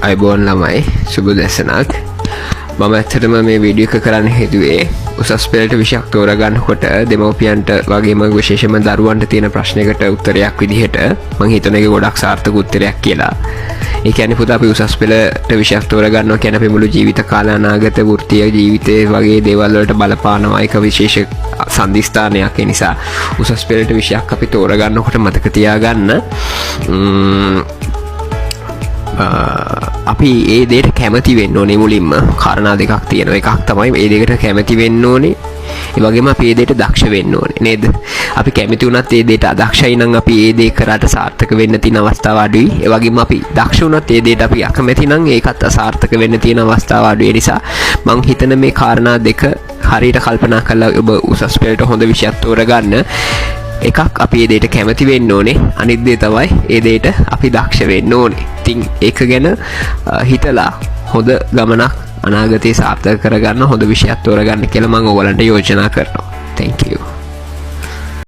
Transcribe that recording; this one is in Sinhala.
අයිබෝන් ළමයි සුබ දැසනක් මම ඇත්තටම මේ වීඩියෝ එක කරන්න හේතුවේ උසස් පෙළට විෂයක් තෝරගන්නකොට දෙමව්පියන්ට වගේම විශේෂයෙන්ම දරුවන්ට තියෙන ප්‍රශ්නයකට උත්තරයක් විදිහට මම හිතන එක ගොඩක් සාර්ථක උත්තරයක් කියලා. ඒ කියන්නේ පුතා අපි උසස් පෙළට විෂයක් තෝරගන්නවා කියන්නේ අපේ මුළු ජීවිත කාලය අනාගත වෘත්තීය ජීවිතේ වගේ දේවල් වලට බලපානවා. ඒක විශේෂ සම්දිස්ථානයක්. ඒ නිසා උසස් පෙළට විෂයක් අපි තෝරගන්නකොට මතක තියාගන්න අපි ඒ දේට කැමති වෙන්න ඕනේ. මුලින්ම කාරණා දෙකක් තියෙනවා. එකක් තමයි ඒ දෙකට කැමති වෙන්න ඕනේ. ඒ වගේම අපි ඒ දෙයට දක්ෂ වෙන්න ඕනේ නේද? අපි කැමති වුණත් ඒ දෙයට අදක්ෂයි නම් අපි ඒ දේ කරාට සාර්ථක වෙන්න තියෙන අවස්ථාව අඩුයි. ඒ වගේම අපි දක්ෂ වුණත් ඒ දෙයට අපි අකමැති නම් ඒකත් අසාර්ථක වෙන්න තියෙන අවස්ථාව අඩුයි. ඒ නිසා මම හිතන මේ කාරණා දෙක හරියට කල්පනා කරලා ඔබ උසස් පෙළට හොඳ විෂයක් තෝරගන්න. එකක් අපි ඒ දෙයට කැමති වෙන්න ඕනේ. අනිත් දේ තමයි ඒ දෙයට අපි දක්ෂ වෙන්න ඕනේ. ඉතින් ඒක ගැන හිතලා හොඳ ගමනක් අනාගතේ සාර්ථක කරගන්න හොඳ විෂයක් තෝරගන්න කියලා මම ඔයගලන්ට යෝජනා කරනවා. Thank you.